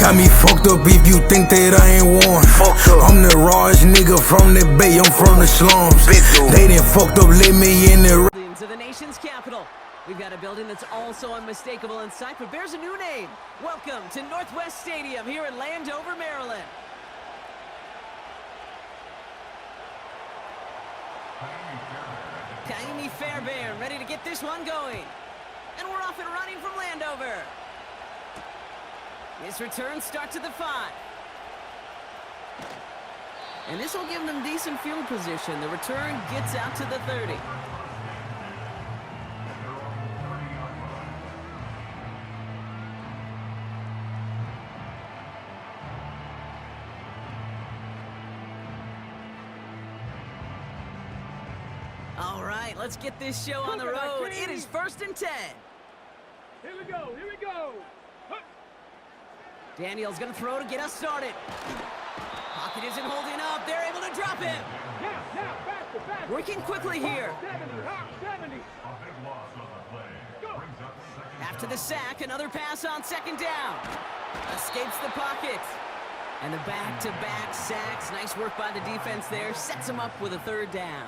Got me fucked up if you think that I ain't won. I'm the rawest nigga from the Bay, I'm from the slums. They done fucked up, let me in the To the nation's capital. We've got a building that's also unmistakable in sight, but bears a new name. Welcome to Northwest Stadium here in Landover, Maryland. Playin Fairbairn ready to get this one going. And we're off and running from Landover. This return starts at the 5. And this will give them decent field position. The return gets out to the 30. All right, let's get this show on the road. It is 1st and 10. Here we go, here we go. Daniel's going to throw to get us started. Pocket isn't holding up. They're able to drop him. Now, faster. Working quickly here. 70. After the sack, another pass on 2nd down. Escapes the pocket. And the back-to-back sacks. Nice work by the defense there. Sets him up with a 3rd down.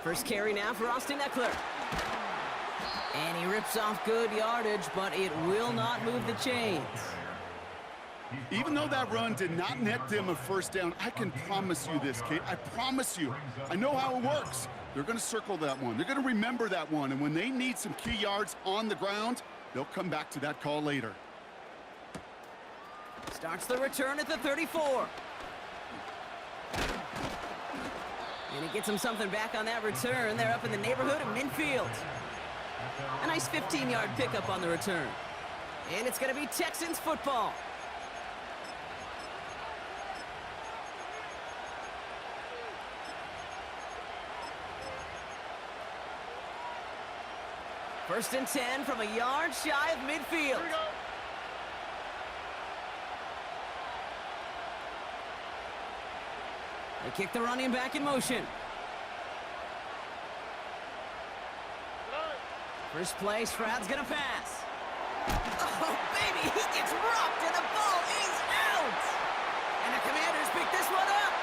First carry now for Austin Eckler. And he rips off good yardage, but it will not move the chains. Even though that run did not net them a 1st down, I can promise you this, Kate. I promise you. I know how it works. They're going to circle that one. They're going to remember that one. And when they need some key yards on the ground, they'll come back to that call later. Starts the return at the 34. And he gets him something back on that return. They're up in the neighborhood of midfield. A nice 15-yard pickup on the return. And it's going to be Texans football. First and 10 from a yard shy of midfield. They kick the running back in motion. First play, Stroud's gonna pass. Oh, baby, he gets rocked and the ball is out. And the Commanders pick this one up.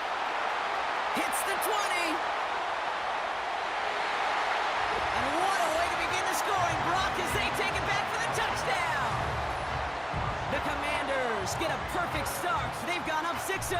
Hits the 20. And what a way to begin the scoring, Brock, as they take it back for the touchdown. The Commanders get a perfect start. They've gone up 6-0.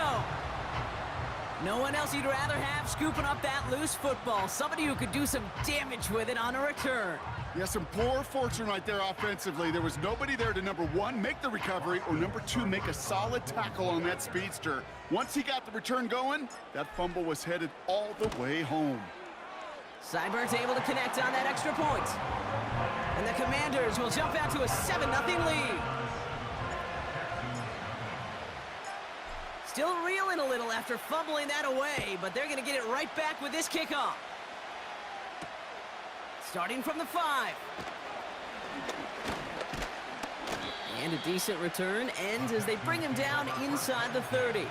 No one else you'd rather have scooping up that loose football. Somebody who could do some damage with it on a return. Yeah, some poor fortune right there offensively. There was nobody there to, number 1, make the recovery, or number 2, make a solid tackle on that speedster. Once he got the return going, that fumble was headed all the way home. Seibert's able to connect on that extra point. And the Commanders will jump out to a 7-0 lead. Still reeling a little after fumbling that away, but they're going to get it right back with this kickoff. Starting from the 5. And a decent return ends as they bring him down inside the 30.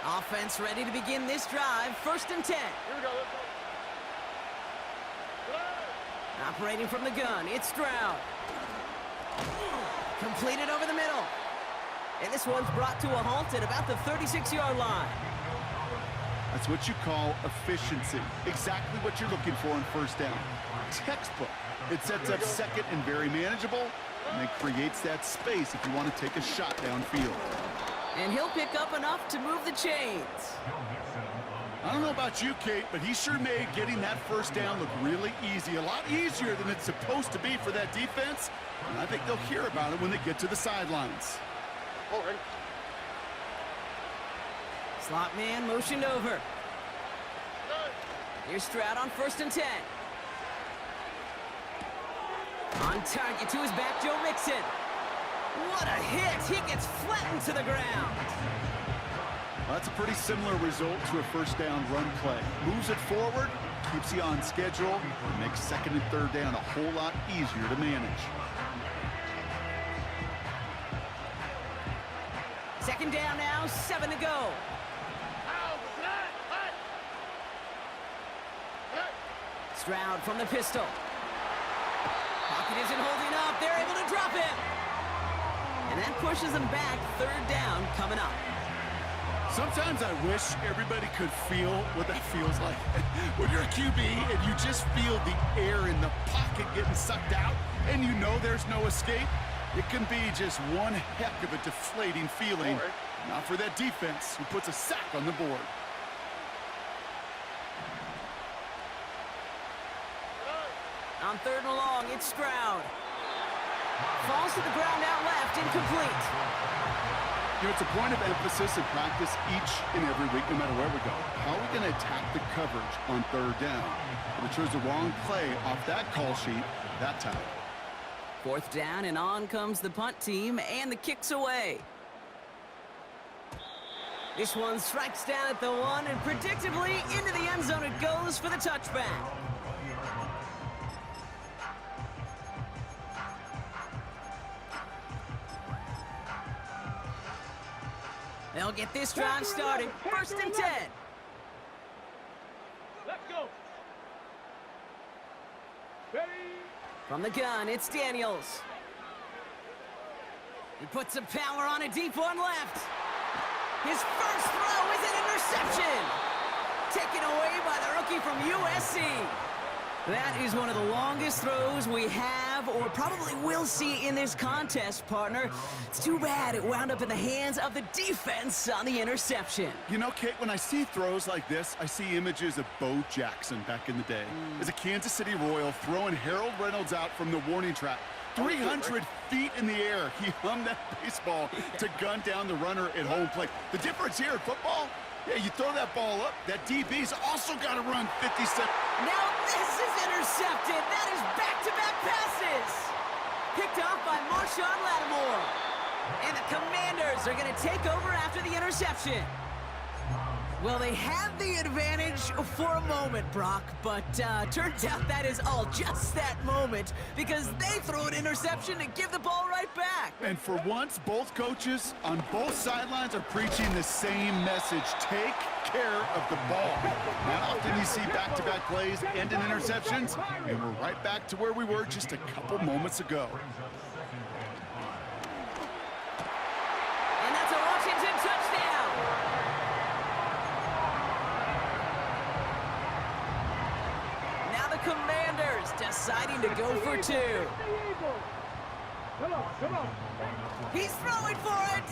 Offense ready to begin this drive. 1st and 10. Here we go, let's go. Operating from the gun, it's Stroud. Completed over the middle. And this one's brought to a halt at about the 36-yard line. That's what you call efficiency. Exactly what you're looking for in 1st down. Textbook. It sets up 2nd and very manageable, and it creates that space if you want to take a shot downfield. And he'll pick up enough to move the chains. I don't know about you, Kate, but he sure made getting that 1st down look really easy. A lot easier than it's supposed to be for that defense. And I think they'll hear about it when they get to the sidelines. Slot man motioned over. Here's Stroud on 1st and 10. On target to his back, Joe Mixon. What a hit! He gets flattened to the ground. Well, that's a pretty similar result to a first down run play. Moves it forward, keeps you on schedule, and makes second and third down a whole lot easier to manage. Second down now, 7 to go. Stroud from the pistol. Pocket isn't holding up. They're able to drop him. And that pushes them back. Third down coming up. Sometimes I wish everybody could feel what that feels like. When you're a QB and you just feel the air in the pocket getting sucked out and you know there's no escape, it can be just one heck of a deflating feeling. Not for that defense who puts a sack on the board. On third and long, it's Stroud. Falls to the ground out left, incomplete. You know, it's a point of emphasis in practice each and every week, no matter where we go. How are we going to attack the coverage on third down? We chose the wrong play off that call sheet that time. Fourth down, and on comes the punt team, and the kick's away. This one strikes down at the 1, and predictably into the end zone it goes for the touchback. They'll get this drive started. First and 10. Let's go. Ready? From the gun, it's Daniels. He puts some power on a deep one left. His first throw is an interception. Taken away by the rookie from USC. That is one of the longest throws we have or probably will see in this contest, partner. It's too bad it wound up in the hands of the defense on the interception. You know, Kate, when I see throws like this, I see images of Bo Jackson back in the day. As a Kansas City Royal throwing Harold Reynolds out from the warning track. 300 feet in the air, he hung that baseball to gun down the runner at home plate. The difference here in football, yeah, you throw that ball up, that DB's also got to run 57. Now this is intercepted. That is back-to-back passes. Picked off by Marshawn Lattimore. And the Commanders are going to take over after the interception. Well, they had the advantage for a moment, Brock, but turns out that is all just that moment because they throw an interception and give the ball right back. And for once, both coaches on both sidelines are preaching the same message. Take care of the ball. Not often you see back-to-back plays end in interceptions, and we're right back to where we were just a couple moments ago. And that's a Washington touchdown. Now the Commanders deciding to go for 2. Come on, come on. He's throwing for it.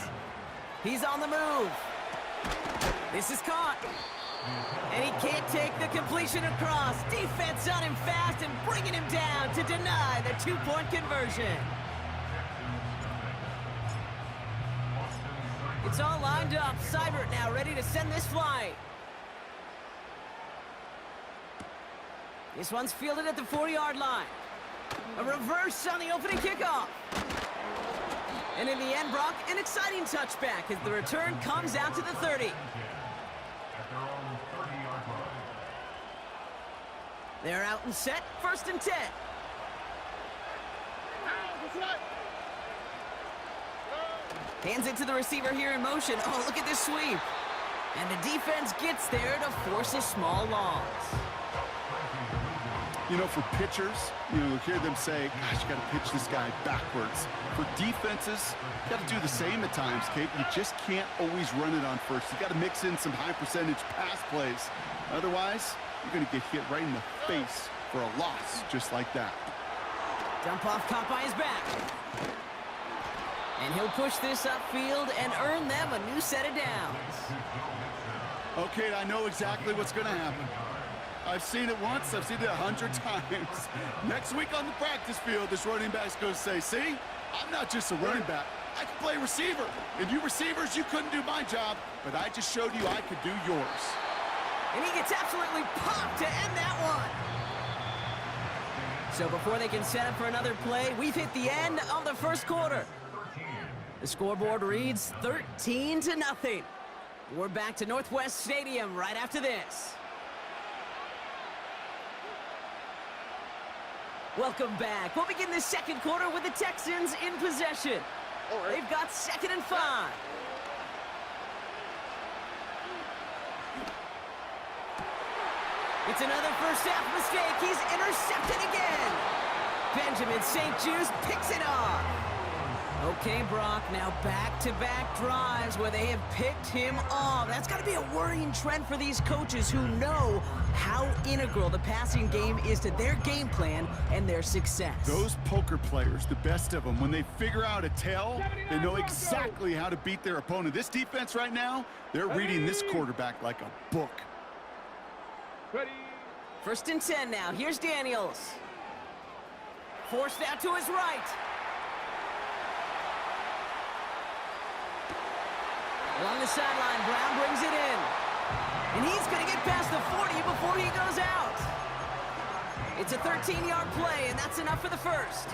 He's on the move. This is caught. And he can't take the completion across. Defense on him fast and bringing him down to deny the 2-point conversion. It's all lined up. Seibert now ready to send this flight. This one's fielded at the 40-yard line. A reverse on the opening kickoff. And in the end, Brock, an exciting touchback as the return comes out to the 30. They're out and set, first and 10. Hands it to the receiver here in motion. Oh, look at this sweep. And the defense gets there to force a small loss. You know, for pitchers, you'll hear them say, gosh, you got to pitch this guy backwards. For defenses, you got to do the same at times, Kate. You just can't always run it on first. You got to mix in some high-percentage pass plays. Otherwise, you're going to get hit right in the face for a loss just like that. Dump off caught by his back. And he'll push this upfield and earn them a new set of downs. Okay, I know exactly what's going to happen. I've seen it once, I've seen it 100 times. Next week on the practice field, this running back's going to say, see, I'm not just a running back, I can play receiver. And you receivers, you couldn't do my job, but I just showed you I could do yours. And he gets absolutely popped to end that one. So before they can set up for another play, we've hit the end of the first quarter. The scoreboard reads 13-0. We're back to Northwest Stadium right after this. Welcome back. We'll begin the second quarter with the Texans in possession. They've got 2nd and 5. It's another first half mistake. He's intercepted again. Benjamin St. Juste picks it off. Okay, Brock, now back-to-back drives where they have picked him off. That's got to be a worrying trend for these coaches who know how integral the passing game is to their game plan and their success. Those poker players, the best of them, when they figure out a tell, they know exactly how to beat their opponent. This defense right now, they're reading this quarterback like a book. Ready. 1st and 10 now. Here's Daniels. Forced out to his right. Along the sideline, Brown brings it in. And he's going to get past the 40 before he goes out. It's a 13-yard play, and that's enough for the first.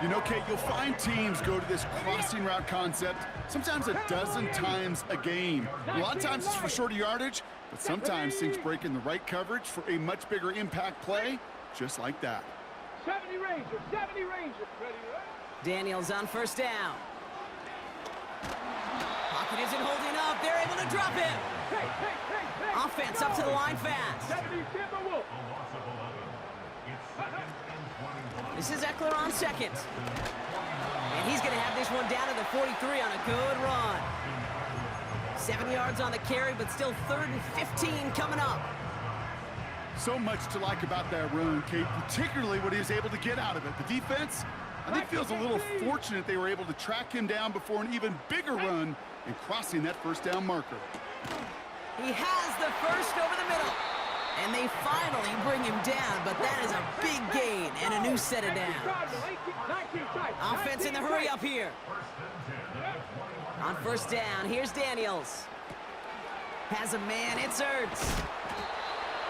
You know, Kate, you'll find teams go to this crossing route concept sometimes a dozen times a game. A lot of times it's for shorter yardage, but sometimes things break in the right coverage for a much bigger impact play, just like that. 70 Rangers, 70 Rangers. Ready, right? Daniels on 1st down. Pocket isn't holding up. They're able to drop him. Hey. Offense up to the line fast. 70 Timberwolves. This is Eckler on 2nd. And he's going to have this one down to the 43 on a good run. 7 yards on the carry, but still 3rd and 15 coming up. So much to like about that run, Kate, particularly what he was able to get out of it. The defense, I think, feels a little fortunate they were able to track him down before an even bigger run and crossing that 1st down marker. He has the first over the middle. And they finally bring him down, but that is a big gain and a new set of downs. Offense in the hurry up here. On 1st down, here's Daniels. Has a man, it's Ertz.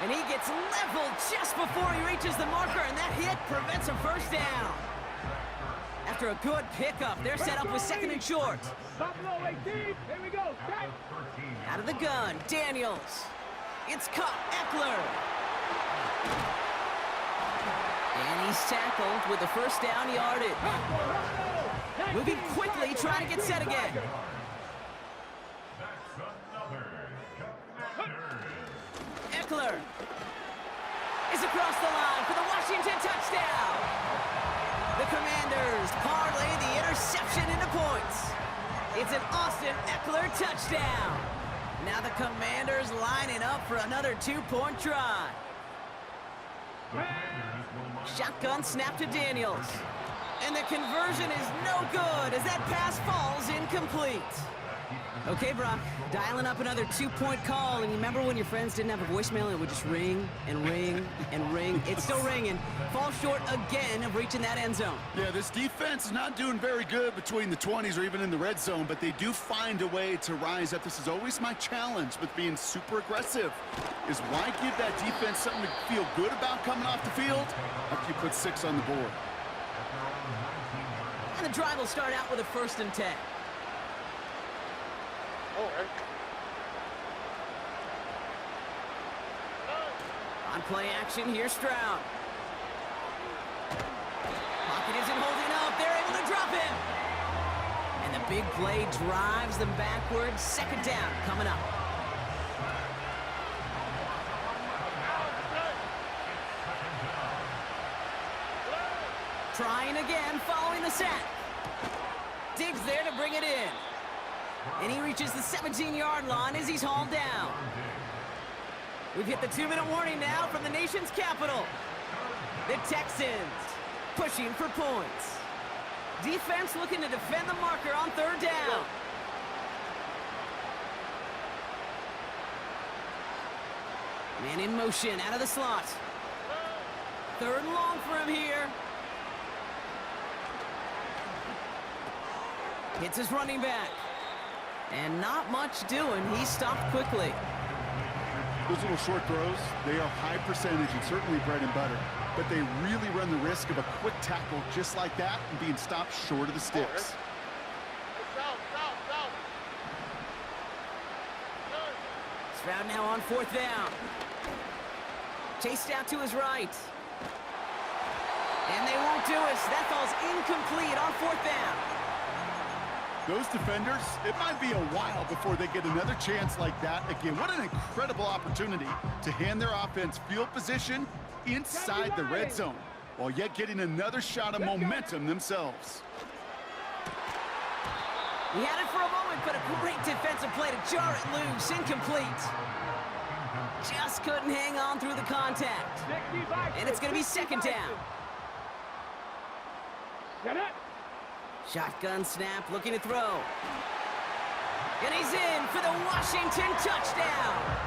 And he gets leveled just before he reaches the marker, and that hit prevents a 1st down. After a good pickup, they're set up with 2nd and short. Here we go. Out of the gun, Daniels. It's caught, Eckler. And he's tackled with the 1st down yardage. Moving quickly, trying to get set again. Eckler is across the line for the Washington touchdown. The Commanders parlay the interception into points. It's an Austin Eckler touchdown. Now the Commanders lining up for another 2-point try. Shotgun snap to Daniels. And the conversion is no good as that pass falls incomplete. Okay, Brock, dialing up another 2-point call. And you remember when your friends didn't have a voicemail and it would just ring and ring and ring? It's still ringing. Fall short again of reaching that end zone. Yeah, this defense is not doing very good between the 20s or even in the red zone, but they do find a way to rise up. This is always my challenge with being super aggressive, is why give that defense something to feel good about coming off the field after you put 6 on the board? And the drive will start out with a 1st and 10. On play action, here's Stroud. Pocket isn't holding up. They're able to drop him. And the big play drives them backwards. 2nd down coming up. Trying again, following the sack. Diggs there to bring it in. And he reaches the 17-yard line as he's hauled down. We've hit the 2-minute warning now from the nation's capital. The Texans pushing for points. Defense looking to defend the marker on 3rd down. Man in motion out of the slot. 3rd and long for him here. Hits his running back. And not much doing. He stopped quickly. Those little short throws, they are high percentage and certainly bread and butter. but they really run the risk of a quick tackle just like that and being stopped short of the sticks. Stroud now on 4th down. Chased out to his right. And they won't do it. That ball's incomplete on 4th down. Those defenders, it might be a while before they get another chance like that again. What an incredible opportunity to hand their offense field position inside the red zone, while yet getting another shot of momentum themselves. He had it for a moment, but a great defensive play to jar it loose. Incomplete. Just couldn't hang on through the contact. And it's going to be 2nd down. Shotgun snap, looking to throw. And he's in for the Washington touchdown.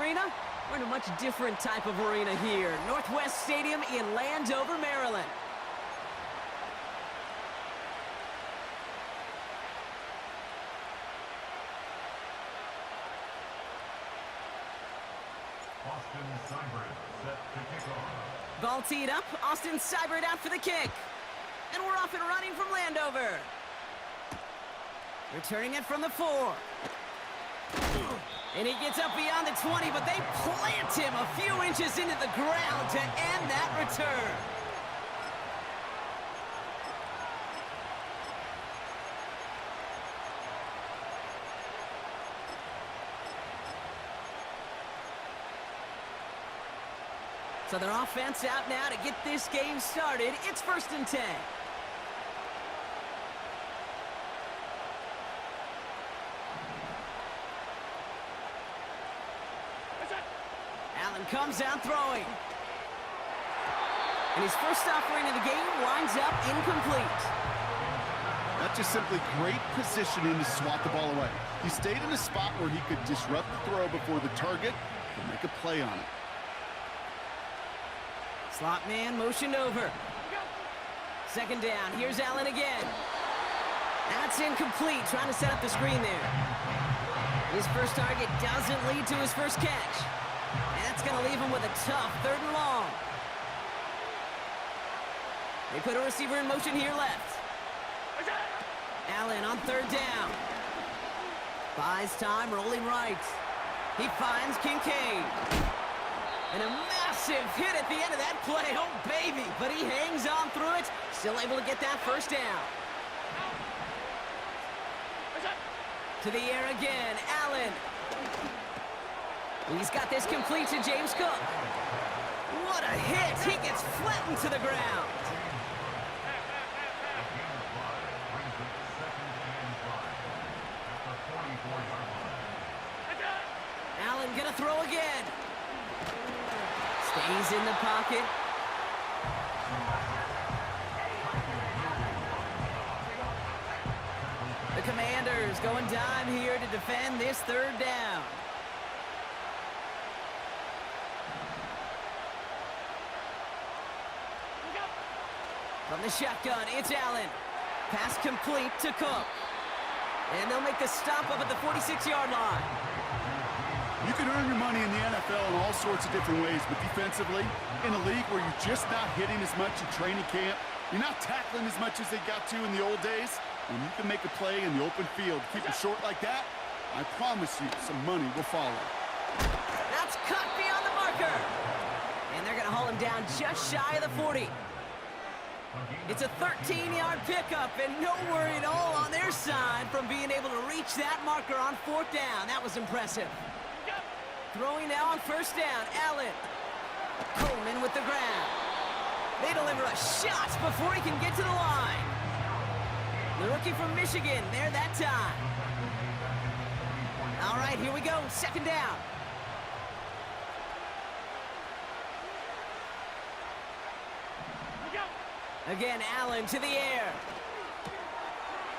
Arena. We're in a much different type of arena here. Northwest Stadium in Landover, Maryland. Austin Seibert set to kick off. Ball teed up. Austin Seibert out for the kick. And we're off and running from Landover. Returning it from the 4. And he gets up beyond the 20, but they plant him a few inches into the ground to end that return. So their offense out now to get this game started. It's 1st and 10. Allen comes out throwing. And his first offering of the game winds up incomplete. That's just simply great positioning to swat the ball away. He stayed in a spot where he could disrupt the throw before the target could make a play on it. Slot man motioned over. 2nd down. Here's Allen again. That's incomplete. Trying to set up the screen there. His first target doesn't lead to his first catch. And that's going to leave him with a tough 3rd and long. They put a receiver in motion here left. Allen on 3rd down. Buys time, rolling right. He finds Kincaid. And a massive hit at the end of that play. Oh, baby. But he hangs on through it. Still able to get that 1st down. To the air again. Allen. He's got this complete to James Cook. What a hit. He gets flattened to the ground. Allen gonna throw again. Stays in the pocket. The Commanders going dime here to defend this 3rd down. From the shotgun, it's Allen. Pass complete to Cook. And they'll make the stop up at the 46-yard line. You can earn your money in the NFL in all sorts of different ways, but defensively, in a league where you're just not hitting as much in training camp, you're not tackling as much as they got to in the old days, when you can make a play in the open field, keep it short like that, I promise you some money will follow. That's cut beyond the marker. And they're going to haul him down just shy of the 40. It's a 13-yard pickup, and no worry at all on their side from being able to reach that marker on 4th down. That was impressive. Throwing now on 1st down, Allen. Coleman with the ground. They deliver a shot before he can get to the line. The rookie from Michigan there that time. All right, here we go. 2nd down. Again, Allen to the air.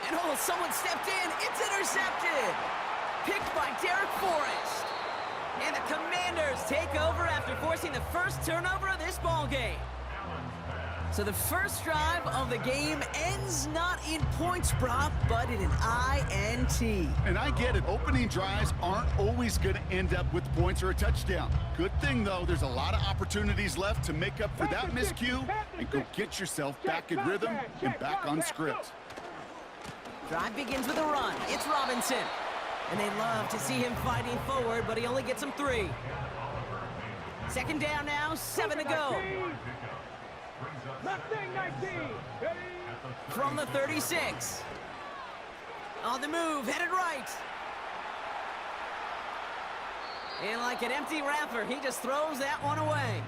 And oh, someone stepped in. It's intercepted. Picked by Derek Forrest. And the Commanders take over after forcing the first turnover of this ball game. So the first drive of the game ends not in points, Brock, but in an INT. And I get it. Opening drives aren't always going to end up with points or a touchdown. Good thing, though, there's a lot of opportunities left to make up for that miscue and go get yourself back in rhythm and back on script. Drive begins with a run. It's Robinson. And they love to see him fighting forward, but he only gets them 3. Second down now, 7 to go. Mustang 19. Ready? From the 36. On the move, headed right. And like an empty wrapper, he just throws that one away.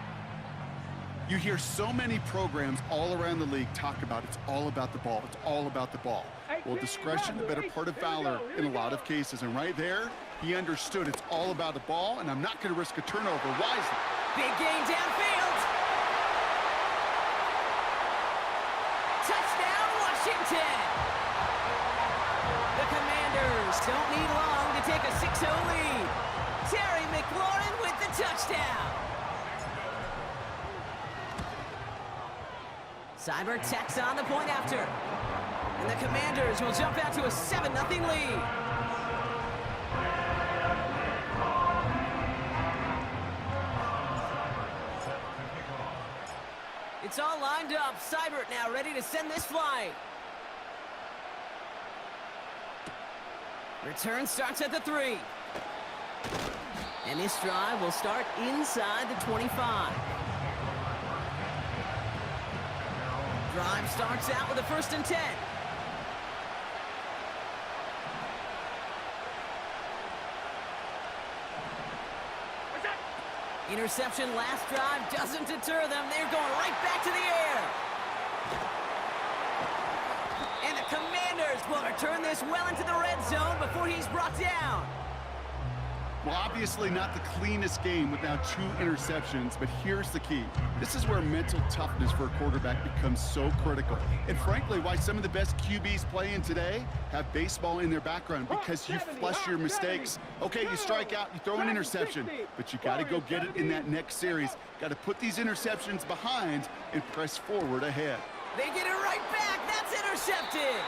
You hear so many programs all around the league talk about it's all about the ball. It's all about the ball. Well, discretion, the better part of valor in a lot of cases. And right there, he understood it's all about the ball, and I'm not going to risk a turnover wisely. Big gain downfield. Touchdown, Washington. The Commanders don't need long to take a 6-0 lead. Terry McLaurin with the touchdown. Cyber tacks on the point after. And the Commanders will jump out to a 7-0 lead. It's all lined up. Seibert now ready to send this flight. Return starts at the 3. And this drive will start inside the 25. Drive starts out with a 1st and 10. Interception last drive doesn't deter them. They're going right back to the air. And the Commanders will return this well into the red zone before he's brought down. Well, obviously not the cleanest game with now 2 interceptions, but here's the key. This is where mental toughness for a quarterback becomes so critical. And frankly, why some of the best QBs playing today have baseball in their background, because you flush your mistakes. Okay, you strike out, you throw an interception, but you got to go get it in that next series. Got to put these interceptions behind and press forward ahead. They get it right back. That's intercepted.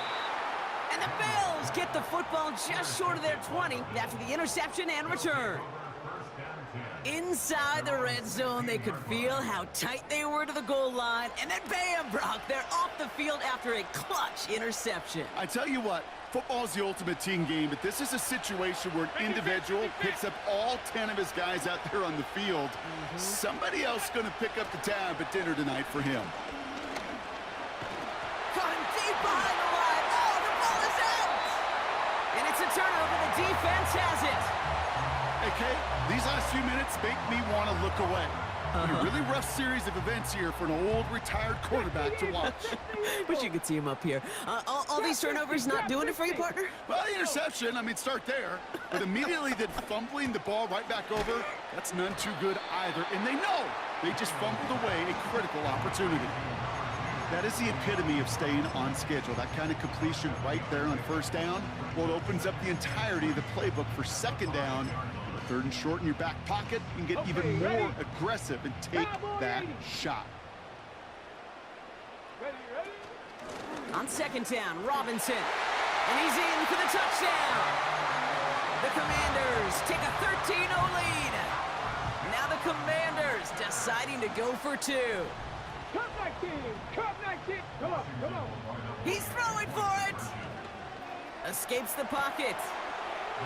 And the Bills get the football just short of their 20 after the interception and return. Inside the red zone, they could feel how tight they were to the goal line. And then bam, Brock, they're off the field after a clutch interception. I tell you what, football's the ultimate team game, but this is a situation where an individual picks up all 10 of his guys out there on the field. Somebody else going to pick up the tab at dinner tonight for him. Caught deep behind the line. Oh, the ball is out! And it's a turnover. The defense has it. Hey, Kate, these last few minutes make me want to look away. A really rough series of events here for an old retired quarterback to watch. Wish you could see him up here. All these turnovers not doing it for you, partner? Well, the interception, I mean, start there. But immediately then fumbling the ball right back over, that's none too good either. And they know they just fumbled away a critical opportunity. That is the epitome of staying on schedule. That kind of completion right there on 1st down. Well, it opens up the entirety of the playbook for 2nd down. 3rd and short in your back pocket, you can get even more aggressive and take that shot. Ready? On 2nd down, Robinson. And he's in for the touchdown. The Commanders take a 13-0 lead. Now the Commanders deciding to go for 2. Come 19! Come 19! Come on! He's throwing for it. Escapes the pocket.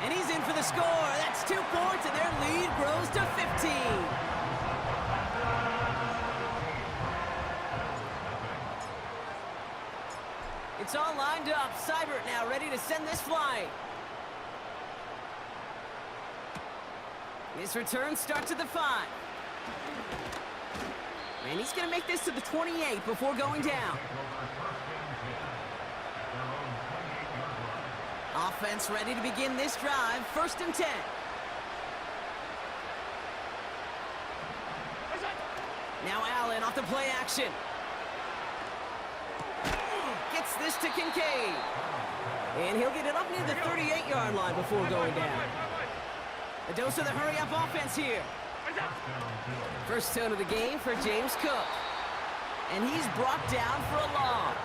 And he's in for the score. That's 2 points, and their lead grows to 15. It's all lined up. Seibert now ready to send this flight. His return starts at the 5. And he's going to make this to the 28 before going down. Offense ready to begin this drive. 1st and 10. Now Allen off the play action. Gets this to Kincaid. And he'll get it up near the 38-yard line before going down. A dose of the hurry-up offense here. First tone of the game for James Cook. And he's brought down for a loss.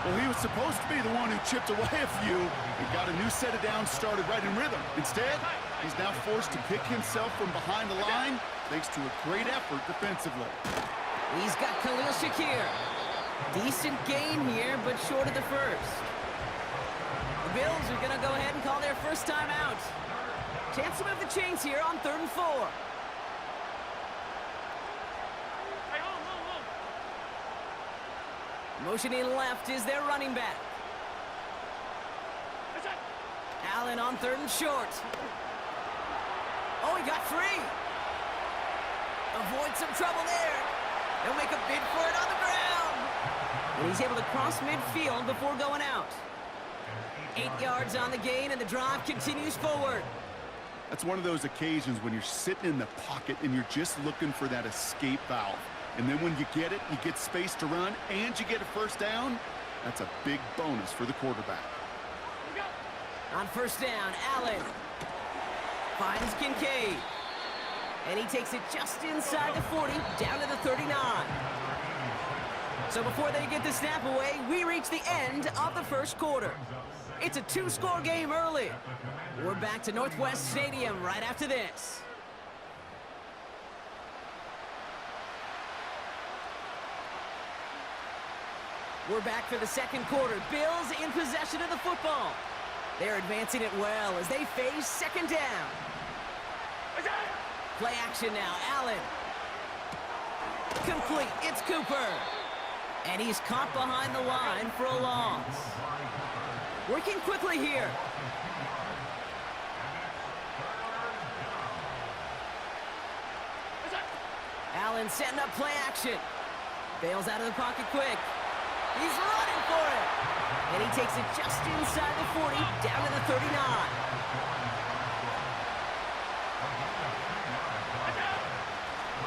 Well, he was supposed to be the one who chipped away a few and got a new set of downs started right in rhythm. Instead, he's now forced to pick himself from behind the line thanks to a great effort defensively. He's got Khalil Shakir. Decent gain here, but short of the first. The Bills are going to go ahead and call their first time out. Chance to move the chains here on 3rd and 4. Motioning left is their running back. Allen on 3rd and short. Oh, he got free. Avoid some trouble there. He'll make a bid for it on the ground. And he's able to cross midfield before going out. 8 yards on the gain, and the drive continues forward. That's one of those occasions when you're sitting in the pocket and you're just looking for that escape valve. And then when you get it, you get space to run, and you get a first down. That's a big bonus for the quarterback. On first down, Allen finds Kincaid. And he takes it just inside the 40, down to the 39. So before they get the snap away, we reach the end of the first quarter. It's a 2-score game early. We're back to Northwest Stadium right after this. We're back for the second quarter. Bills in possession of the football. They're advancing it well as they face second down. Play action now, Allen. Complete, it's Cooper. And he's caught behind the line for a loss. Working quickly here. Allen setting up play action. Bails out of the pocket quick. He's running for it. And he takes it just inside the 40, down to the 39.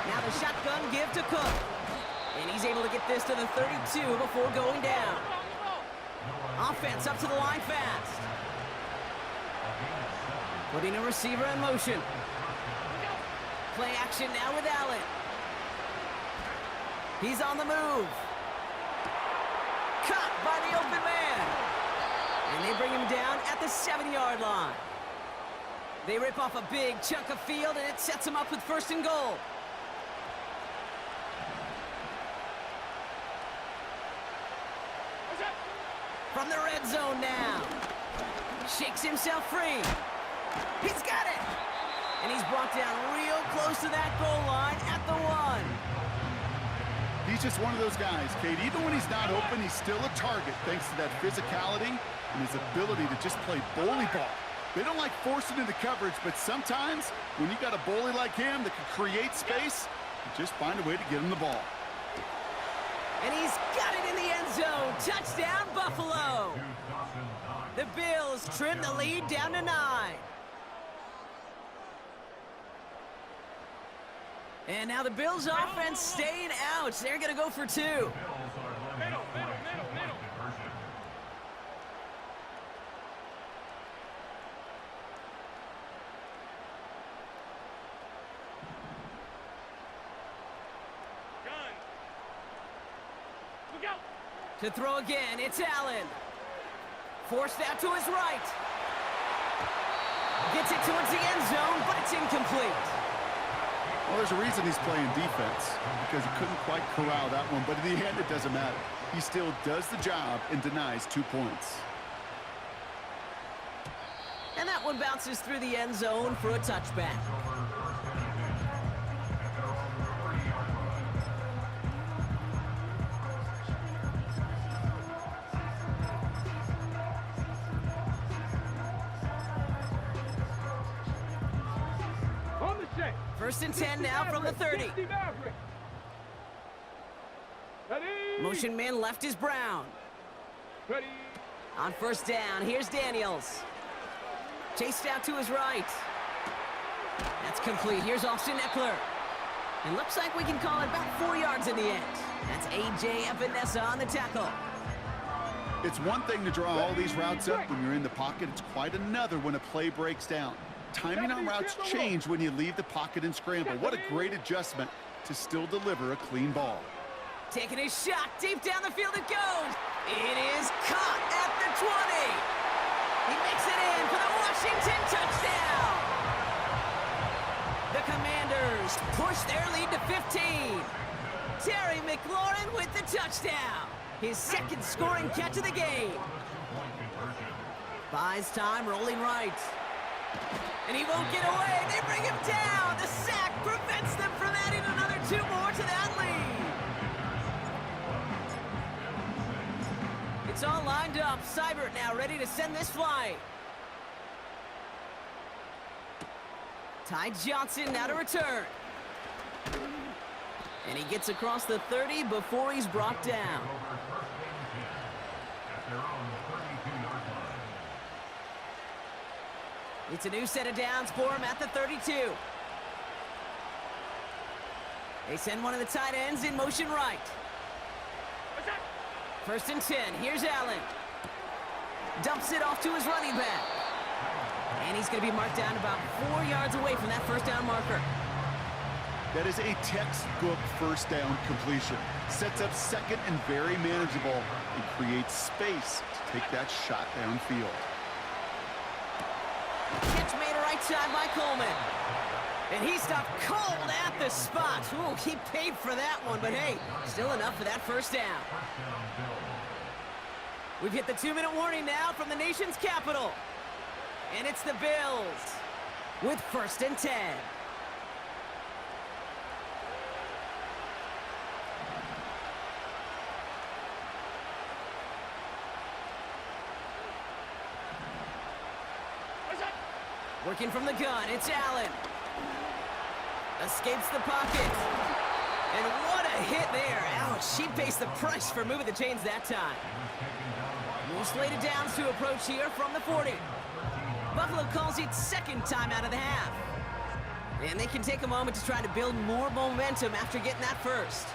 Now the shotgun give to Cook. And he's able to get this to the 32 before going down. Offense up to the line fast. Putting a receiver in motion. Play action now with Allen. He's on the move. Caught by the open man. And they bring him down at the 7-yard line. They rip off a big chunk of field, and it sets him up with 1st and goal. From the red zone now. Shakes himself free. He's got it. And he's brought down real close to that goal line at the 1. He's just one of those guys, Kate. Even when he's not open, he's still a target thanks to that physicality and his ability to just play bully ball. They don't like forcing into coverage, but sometimes when you got a bully like him that can create space, you just find a way to get him the ball. And he's got it in the end zone. Touchdown, Buffalo. The Bills trim the lead down to 9. And now the Bills offense staying out. They're going to go for 2. Middle. Gun. Look out. To throw again, it's Allen. Forced out to his right. Gets it towards the end zone, but it's incomplete. Well, there's a reason he's playing defense, because he couldn't quite corral that one, but in the end, it doesn't matter. He still does the job and denies 2 points. And that one bounces through the end zone for a touchback. On the check. 1st and 10 now from the 30. Ready. Motion man left is Brown. Ready. On 1st down, here's Daniels. Chased out to his right. That's complete. Here's Austin Eckler. It looks like we can call it about 4 yards in the end. That's A.J. Epinesa on the tackle. It's one thing to draw all these routes up when you're in the pocket. It's quite another when a play breaks down. Timing on routes change when you leave the pocket and scramble. What a great adjustment to still deliver a clean ball. Taking a shot, deep down the field it goes. It is caught at the 20. He makes it in for the Washington touchdown. The Commanders push their lead to 15. Terry McLaurin with the touchdown. His second scoring catch of the game. Buys time, rolling right. And he won't get away. They bring him down. The sack prevents them from adding another 2 more to that lead. It's all lined up. Seibert now ready to send this flight. Ty Johnson now to return. And he gets across the 30 before he's brought down. It's a new set of downs for him at the 32. They send one of the tight ends in motion right. First and 10. Here's Allen. Dumps it off to his running back. And he's going to be marked down about 4 yards away from that first down marker. That is a textbook first down completion. Sets up second and very manageable and creates space to take that shot downfield. Catch made right side by Coleman. And he stopped cold at the spot. Ooh, he paid for that one, but hey, still enough for that first down. We've hit the 2-minute warning now from the nation's capital. And it's the Bills with first and 10. Working from the gun, it's Allen. Escapes the pocket. And what a hit there. Ouch, she pays the price for moving the chains that time. More slated downs to approach here from the 40. Buffalo calls it second time out of the half. And they can take a moment to try to build more momentum after getting that first.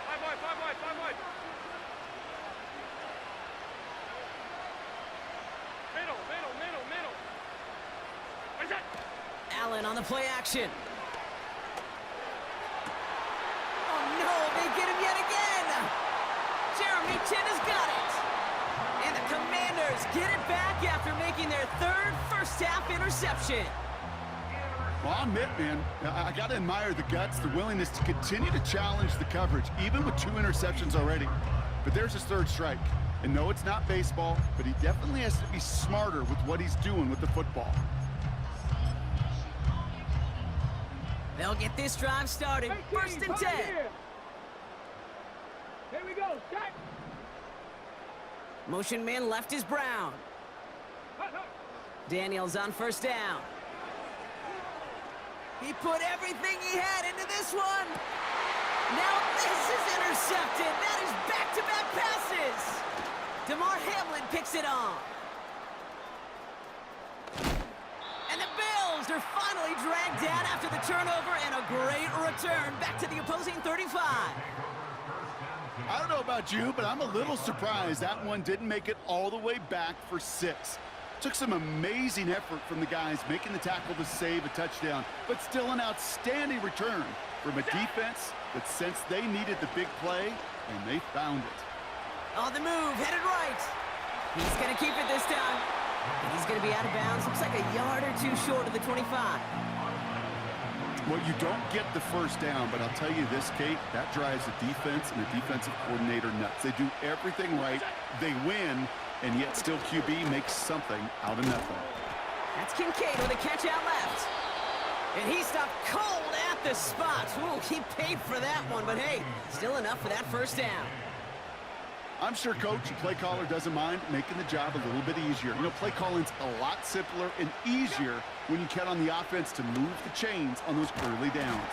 Five wide. Middle. Where's that? Allen on the play action. Oh no, they get him yet again. Jeremy Chin has got it. And the Commanders get it back after making their third first-half interception. Well, I'll admit, man, I got to admire the guts, the willingness to continue to challenge the coverage, even with 2 interceptions already. But there's his third strike. And no, it's not baseball, but he definitely has to be smarter with what he's doing with the football. They'll get this drive started. First and 10. Here we go. Start. Motion man left is Brown. Daniels on first down. He put everything he had into this one. Now this is intercepted. That is back-to-back passes. DeMar Hamlin picks it on. And the Bills are finally dragged down after the turnover and a great return back to the opposing 35. I don't know about you, but I'm a little surprised that one didn't make it all the way back for 6. Took some amazing effort from the guys making the tackle to save a touchdown, but still an outstanding return from a defense that sensed they needed the big play, and they found it. On the move, headed right. He's going to keep it this time. And he's going to be out of bounds. Looks like a yard or 2 short of the 25. Well, you don't get the first down, but I'll tell you this, Kate, that drives the defense and the defensive coordinator nuts. They do everything right, they win, and yet still QB makes something out of nothing. That's Kincaid with a catch out left. And he stopped cold at the spot. Ooh, he paid for that one, but hey, still enough for that first down. I'm sure Coach and play caller doesn't mind making the job a little bit easier. You know, play calling's a lot simpler and easier when you count on the offense to move the chains on those early downs.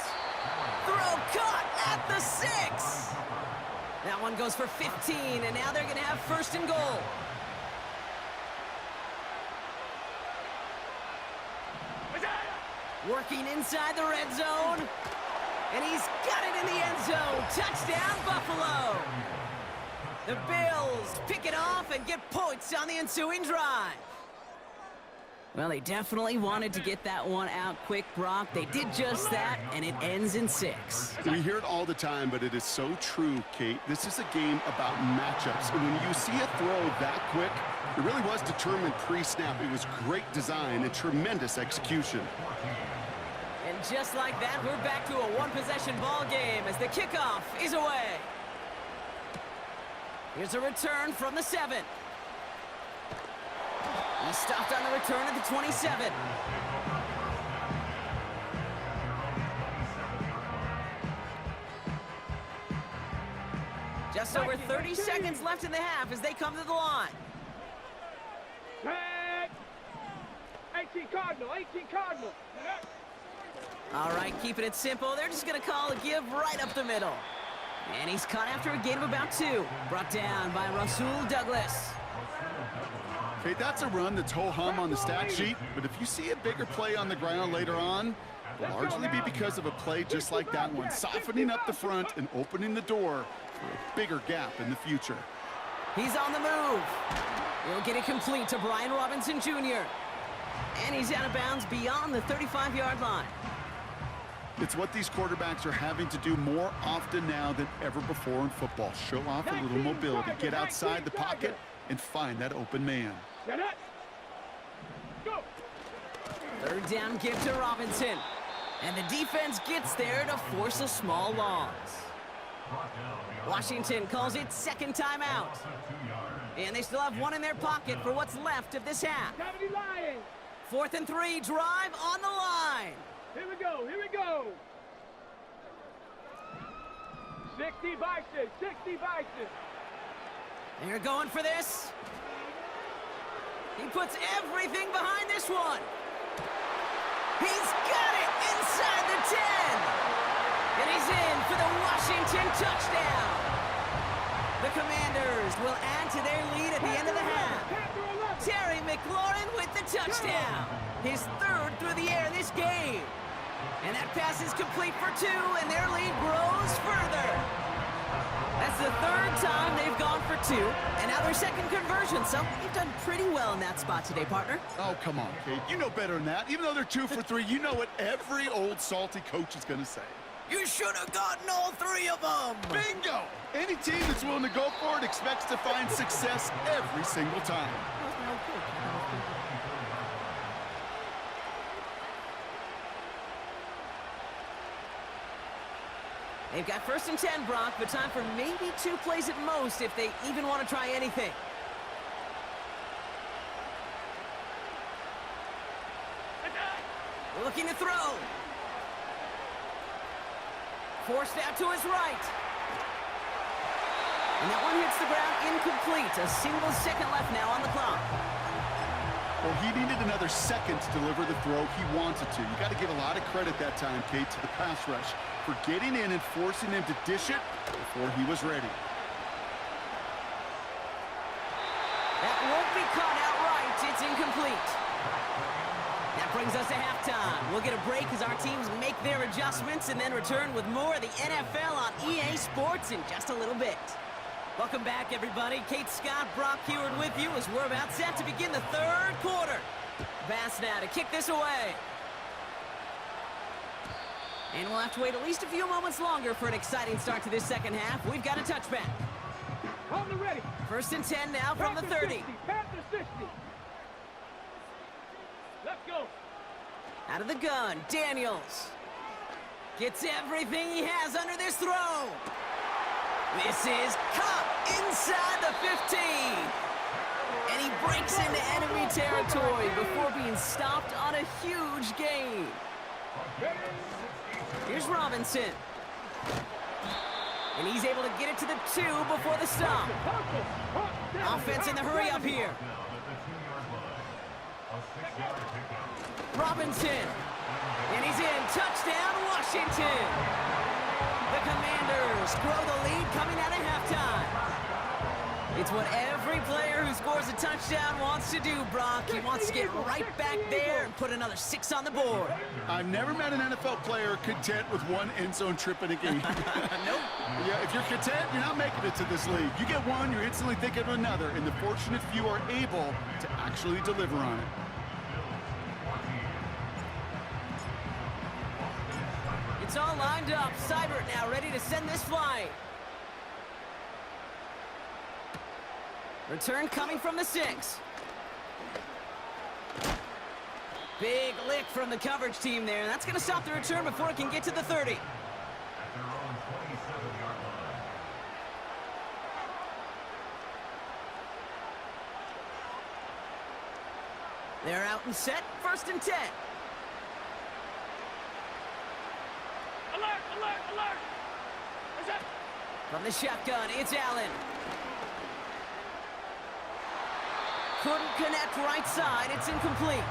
Throw caught at the 6. That one goes for 15, and now they're going to have first and goal. Working inside the red zone. And he's got it in the end zone. Touchdown, Buffalo. The Bills pick it off and get points on the ensuing drive. Well, they definitely wanted to get that one out quick, Brock. They did just that, and it ends in 6. We hear it all the time, but it is so true, Kate. This is a game about matchups. And when you see a throw that quick, it really was determined pre-snap. It was great design and tremendous execution. And just like that, we're back to a one-possession ball game as the kickoff is away. Here's a return from the 7. He stopped on the return at the 27. Just over 30 seconds left in the half as they come to the line. 18 Cardinal, 18 Cardinal. All right, keeping it simple. They're just going to call a give right up the middle. And he's caught after a gain of about 2. Brought down by Rasul Douglas. Okay, that's a run that's ho-hum on the stat sheet, but if you see a bigger play on the ground later on, it'll largely be because of a play just like that one, softening up the front and opening the door for a bigger gap in the future. He's on the move. He'll get it complete to Brian Robinson Jr. And he's out of bounds beyond the 35-yard line. It's what these quarterbacks are having to do more often now than ever before in football. Show off a little mobility, get outside the pocket, and find that open man. Go. Third down give to Robinson. And the defense gets there to force a small loss. Washington calls it second timeout. And they still have one in their pocket for what's left of this half. 4th and 3, drive on the line. Here we go, here we go. 60 Bison, 60 Bison. They're going for this. He puts everything behind this one. He's got it inside the 10. And he's in for the Washington touchdown. The Commanders will add to their lead at the end of the half. Terry McLaurin with the touchdown. His 3rd through the air this game. And that pass is complete for 2, and their lead grows further. That's the 3rd time they've gone for 2, and now their 2nd conversion, so they've done pretty well in that spot today, partner. Oh, come on, Kate. You know better than that. Even though they're 2 for 3, you know what every old salty coach is going to say. You should have gotten all 3 of them. Bingo! Any team that's willing to go for it expects to find success every single time. They've got 1st and 10, Brock, but time for maybe 2 plays at most if they even want to try anything. Looking to throw. Forced out to his right. And that one hits the ground incomplete. A single second left now on the clock. Well, he needed another second to deliver the throw he wanted to. You got to give a lot of credit that time, Kate, to the pass rush for getting in and forcing him to dish it before he was ready. That won't be caught outright. It's incomplete. That brings us to halftime. We'll get a break as our teams make their adjustments and then return with more of the NFL on EA Sports in just a little bit. Welcome back, everybody. Kate Scott, Brock Heward with you as we're about set to begin the 3rd quarter. Bass now to kick this away. And we'll have to wait at least a few moments longer for an exciting start to this 2nd half. We've got a touchback. Hold it ready. 1st and 10 now from the 30. Panther 60. Let's go. Out of the gun, Daniels. Gets everything he has under this throw. This is caught inside the 15. And he breaks into enemy territory before being stopped on a huge gain. Here's Robinson. And he's able to get it to the 2 before the stop. Offense in the hurry up here. Robinson. And he's in. Touchdown, Washington. The Commanders grow the lead coming out of halftime. It's what every player who scores a touchdown wants to do, Brock. He wants to get right back there and put another 6 on the board. I've never met an NFL player content with 1 end zone trip in a game. Nope. Yeah, if you're content, you're not making it to this league. You get 1, you're instantly thinking of another, and the fortunate few are able to actually deliver on it. It's all lined up. Seibert now ready to send this flying. Return coming from the 6. Big lick from the coverage team there. That's going to stop the return before it can get to the 30. At their own 27-yard line. They're out and set. 1st and 10. Alert, alert, alert! What's up? From the shotgun, it's Allen. Couldn't connect right side. It's incomplete.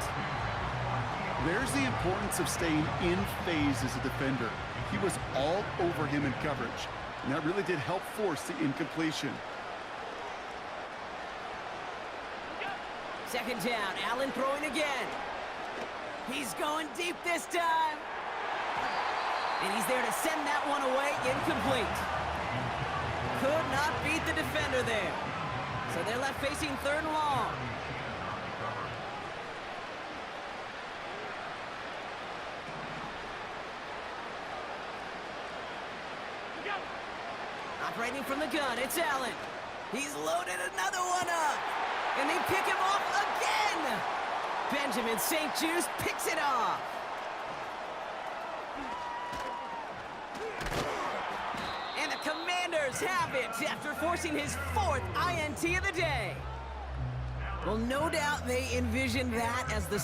There's the importance of staying in phase as a defender. He was all over him in coverage, and that really did help force the incompletion. 2nd down, Allen throwing again. He's going deep this time. And he's there to send that one away, incomplete. Could not beat the defender there. So they're left facing 3rd and long. Operating from the gun, it's Allen. He's loaded another one up. And they pick him off again. Benjamin St. Juste picks it off. And the Commanders have it after forcing his 4th INT of the day. Well, no doubt they envisioned that as the